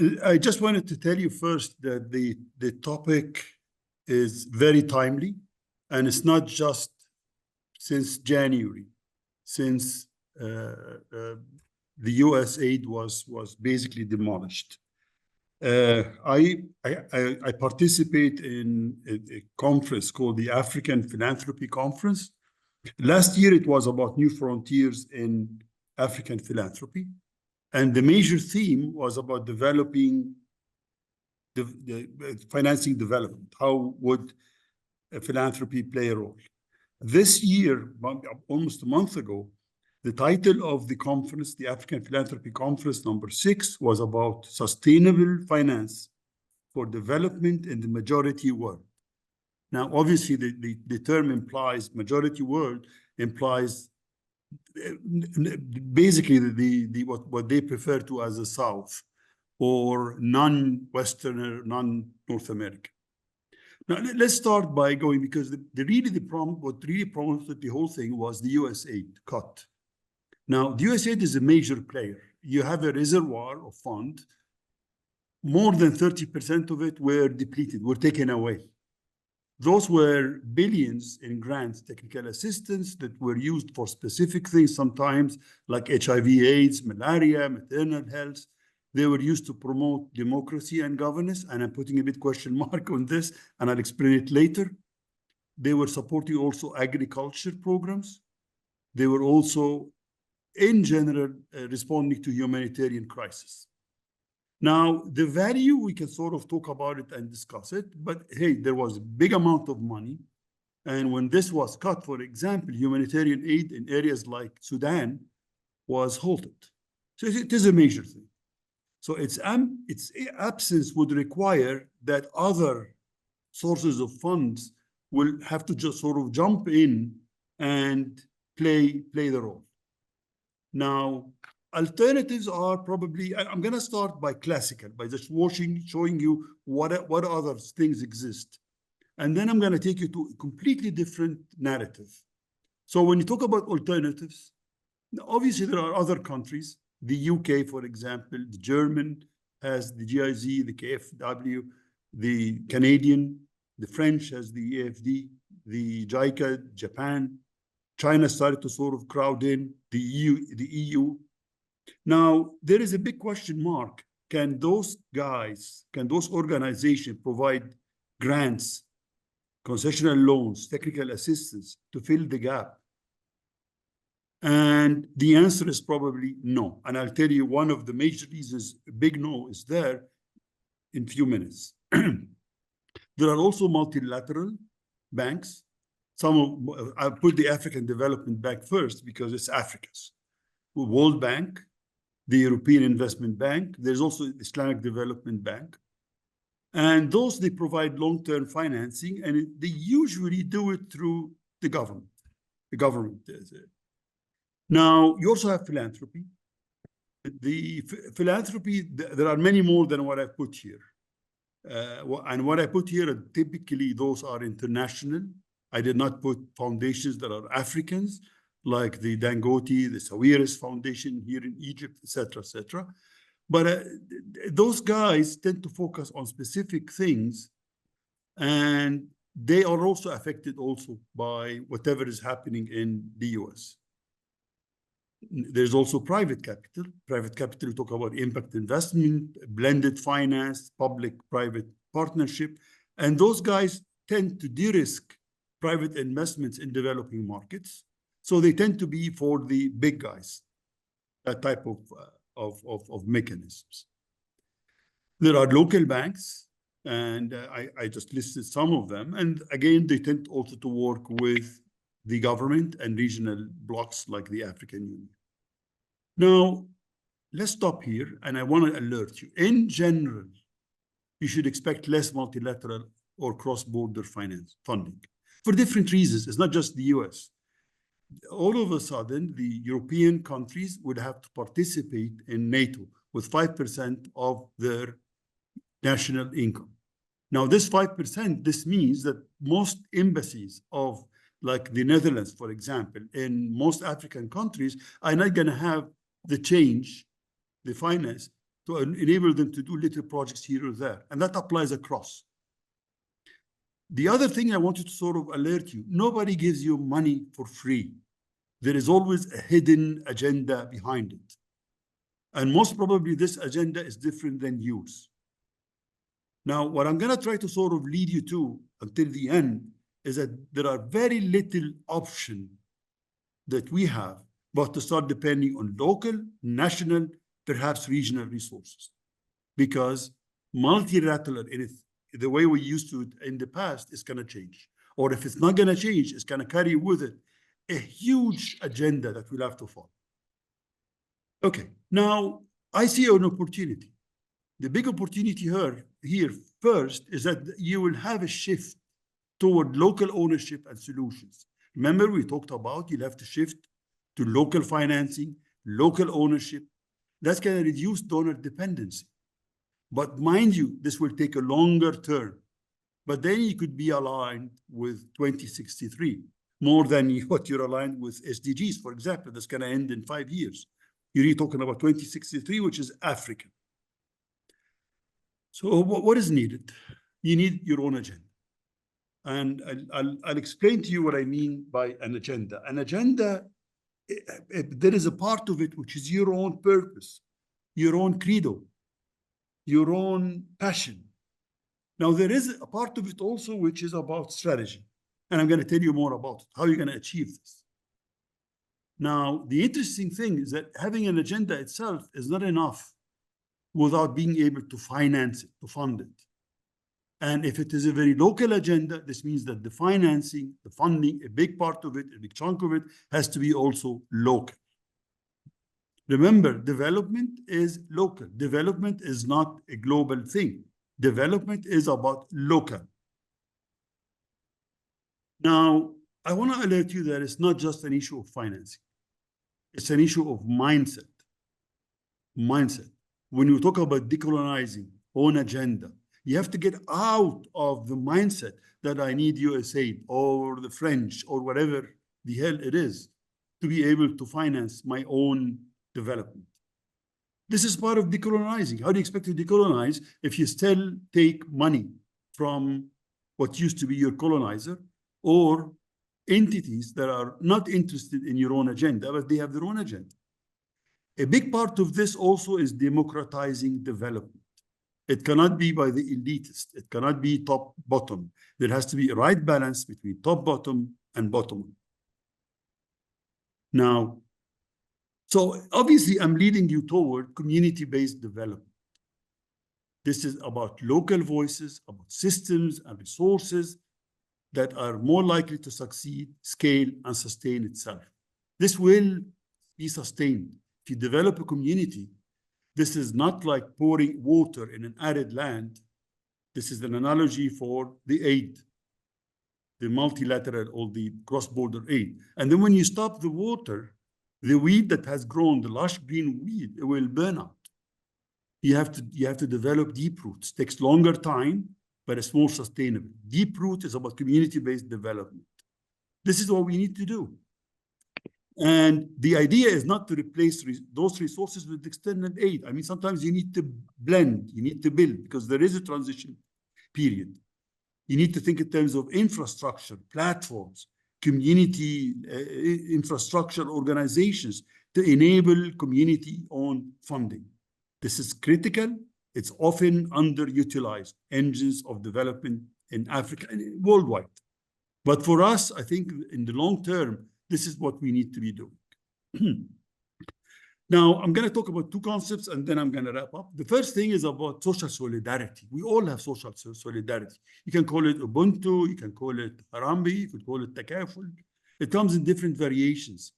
I just wanted to tell you first that the topic is very timely, and it's not just since January, since the U.S. aid was basically demolished. I participate in a conference called the African Philanthropy Conference. Last year, it was about new frontiers in African philanthropy. And the major theme was about developing the financing development. How would philanthropy play a role? This year, almost a month ago, the title of the conference, the African Philanthropy Conference #6, was about sustainable finance for development in the majority world. Now, obviously, the term implies majority world implies basically what they prefer to as the South, or non-Westerner, non-North American. Now let's start by going, because what really prompted the whole thing was the U.S. aid cut. Now the U.S. aid is a major player. You have a reservoir of fund. More than 30% of it were depleted, were taken away. Those were billions in grants, technical assistance that were used for specific things sometimes, like HIV/AIDS, malaria, maternal health. They were used to promote democracy and governance, and I'm putting a big question mark on this, and I'll explain it later. They were supporting also agriculture programs. They were also, in general, responding to humanitarian crisis. Now, the value, we can sort of talk about it and discuss it, but hey, there was a big amount of money. And when this was cut, for example, humanitarian aid in areas like Sudan was halted. So it is a major thing. So its absence would require that other sources of funds will have to just sort of jump in and play the role. Now, alternatives are probably, I'm going to start by classical, by just showing you what other things exist. And then I'm going to take you to a completely different narrative. So when you talk about alternatives, obviously there are other countries. The UK, for example, the German has the GIZ, the KfW, the Canadian, the French has the AFD, the JICA, Japan. China started to sort of crowd in, the EU. Now, there is a big question mark. Can those organizations provide grants, concessional loans, technical assistance to fill the gap? And the answer is probably no. And I'll tell you one of the major reasons a big no is there in a few minutes. There are also multilateral banks. I'll put the African Development Bank first because it's Africa's. World Bank, the European Investment Bank. There's also the Islamic Development Bank. And those, they provide long-term financing, and they usually do it through the government. The government does it. Now, you also have philanthropy. The philanthropy, there are many more than what I put here. And what I put here, are typically those are international. I did not put foundations that are Africans, like the Dangote, the Sawiris Foundation here in Egypt, et cetera. But those guys tend to focus on specific things, and they are also affected also by whatever is happening in the US. There's also private capital. Private capital, we talk about impact investment, blended finance, public-private partnership. And those guys tend to de-risk private investments in developing markets. So they tend to be for the big guys, that type of mechanisms. There are local banks, and I just listed some of them. And again, they tend also to work with the government and regional blocs like the African Union. Now, let's stop here, and I want to alert you. In general, you should expect less multilateral or cross-border finance funding for different reasons. It's not just the US. All of a sudden, the European countries would have to participate in NATO with 5% of their national income. Now, this 5%, this means that most embassies of, like the Netherlands, for example, in most African countries, are not going to have the change, the finance, to enable them to do little projects here or there. And that applies across. The other thing I wanted to sort of alert you, nobody gives you money for free. There is always a hidden agenda behind it. And most probably this agenda is different than yours. Now, what I'm going to try to sort of lead you to until the end is that there are very little option that we have, but to start depending on local, national, perhaps regional resources. Because multilateral, the way we used to in the past, is going to change. Or if it's not going to change, it's going to carry with it a huge agenda that we'll have to follow. Okay, now I see an opportunity. The big opportunity here first is that you will have a shift toward local ownership and solutions. Remember, we talked about you'll have to shift to local financing, local ownership. That's going to reduce donor dependency. But mind you, this will take a longer term. But then you could be aligned with 2063, more than what you're aligned with SDGs, for example. That's going to end in 5 years. You're really talking about 2063, which is Africa. So what is needed? You need your own agenda. And I'll explain to you what I mean by an agenda. An agenda, there is a part of it which is your own purpose, your own credo, your own passion. Now, there is a part of it also which is about strategy. And I'm going to tell you more about it, how you're going to achieve this. Now, the interesting thing is that having an agenda itself is not enough without being able to finance it, to fund it. And if it is a very local agenda, this means that the financing, the funding, a big part of it, a big chunk of it, has to be also local. Remember, development is local. Development is not a global thing. Development is about local. Now, I want to alert you that it's not just an issue of financing. It's an issue of mindset. Mindset. When you talk about decolonizing, own agenda, you have to get out of the mindset that I need USAID or the French or whatever the hell it is to be able to finance my own development. This is part of decolonizing. How do you expect to decolonize if you still take money from what used to be your colonizer or entities that are not interested in your own agenda, but they have their own agenda? A big part of this also is democratizing development. It cannot be by the elitist. It cannot be top-bottom. There has to be a right balance between top-bottom and bottom. Now, so obviously I'm leading you toward community-based development. This is about local voices, about systems and resources that are more likely to succeed, scale, and sustain itself. This will be sustained. If you develop a community, this is not like pouring water in an arid land. This is an analogy for the aid, the multilateral or the cross-border aid. And then when you stop the water, the weed that has grown, the lush green weed, it will burn out. You have to develop deep roots. It takes longer time, but it's more sustainable. Deep root is about community-based development. This is what we need to do. And the idea is not to replace those resources with external aid. I mean, sometimes you need to blend, you need to build, because there is a transition period. You need to think in terms of infrastructure, platforms, community infrastructure organizations to enable community-owned funding. This is critical. It's often underutilized engines of development in Africa and worldwide. But for us, I think in the long term, this is what we need to be doing. Now, I'm going to talk about two concepts, and then I'm going to wrap up. The first thing is about social solidarity. We all have social solidarity. You can call it Ubuntu, you can call it Harambe, you could call it Takaful. It comes in different variations.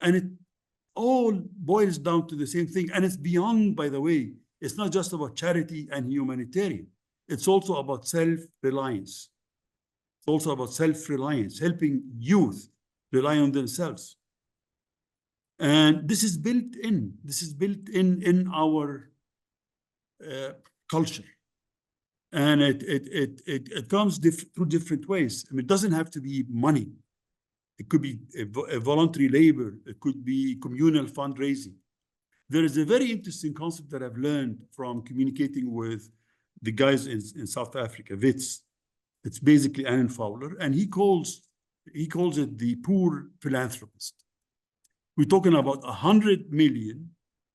And it all boils down to the same thing. And it's beyond, by the way, it's not just about charity and humanitarian. It's also about self-reliance. It's also about self-reliance, helping youth rely on themselves. And this is built in. This is built in our culture. And it comes through different ways. I mean, it doesn't have to be money. It could be a voluntary labor. It could be communal fundraising. There is a very interesting concept that I've learned from communicating with the guys in South Africa, WITS. It's basically Alan Fowler, and he calls it the poor philanthropist. We're talking about 100 million.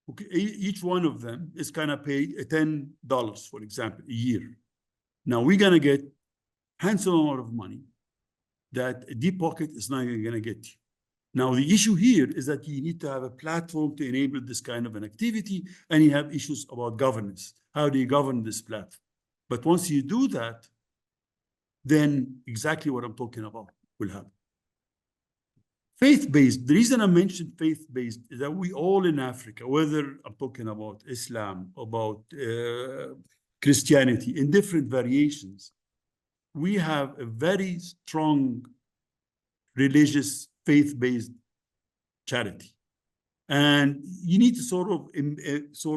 Okay, each one of them is kind of paid $10, for example, a year. Now we're gonna get handsome amount of money that a deep pocket is not gonna get you. Now the issue here is that you need to have a platform to enable this kind of an activity, and you have issues about governance. How do you govern this platform? But once you do that, then exactly what I'm talking about will happen. Faith-based, the reason I mentioned faith-based is that we all in Africa, whether I'm talking about Islam, about Christianity, in different variations, we have a very strong religious faith-based charity. And you need to sort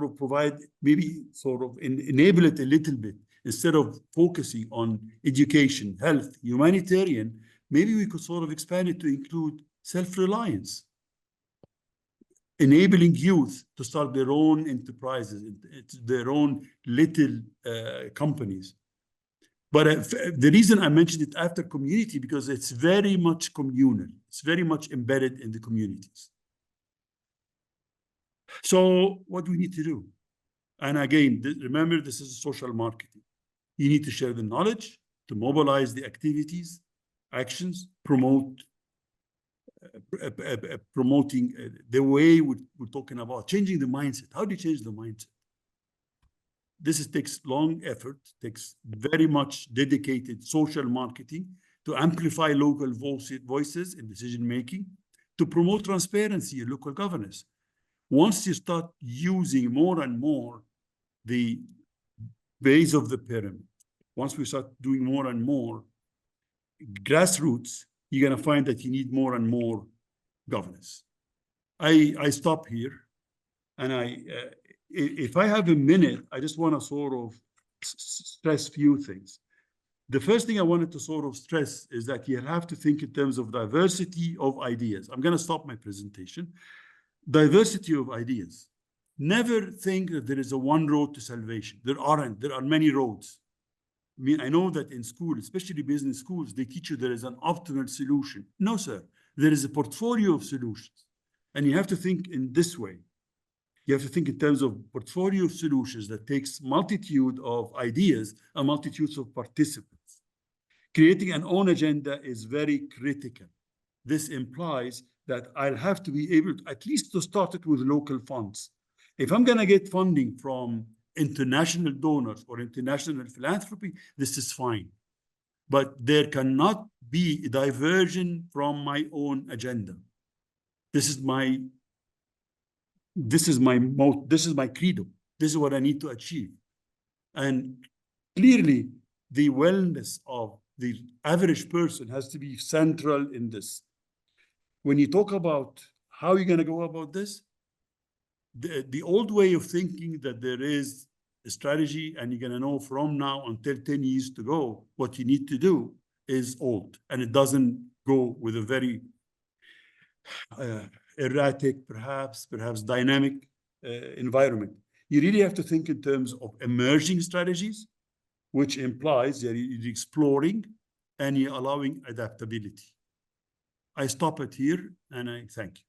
of provide, maybe sort of enable it a little bit. Instead of focusing on education, health, humanitarian, maybe we could sort of expand it to include self-reliance, enabling youth to start their own enterprises, their own little companies. But the reason I mentioned it after community, because it's very much communal. It's very much embedded in the communities. So what do we need to do? And again, remember, this is social marketing. You need to share the knowledge, to mobilize the activities, actions, promoting the way we're talking about, changing the mindset. How do you change the mindset? This takes long effort, takes very much dedicated social marketing to amplify local voices in decision-making, to promote transparency in local governance. Once you start using more and more the base of the pyramid, once we start doing more and more grassroots, you're going to find that you need more and more governance. I stop here, and if I have a minute, I just want to sort of stress a few things. The first thing I wanted to sort of stress is that you have to think in terms of diversity of ideas. I'm going to stop my presentation. Diversity of ideas. Never think that there is a one road to salvation. There aren't. There are many roads. I mean, I know that in school, especially business schools, they teach you there is an optimal solution. No, sir. There is a portfolio of solutions. And you have to think in this way. You have to think in terms of portfolio of solutions that takes multitude of ideas and multitudes of participants. Creating an own agenda is very critical. This implies that I'll have to be able to, at least to start it with local funds. If I'm going to get funding from international donors or international philanthropy, this is fine. But there cannot be a diversion from my own agenda. This is my credo. This is what I need to achieve. And clearly, the wellness of the average person has to be central in this. When you talk about how you're going to go about this, the old way of thinking that there is a strategy and you're going to know from now until 10 years to go what you need to do is old, and it doesn't go with a very erratic, perhaps dynamic environment. You really have to think in terms of emerging strategies, which implies that you're exploring and you're allowing adaptability. I stop it here and I thank you.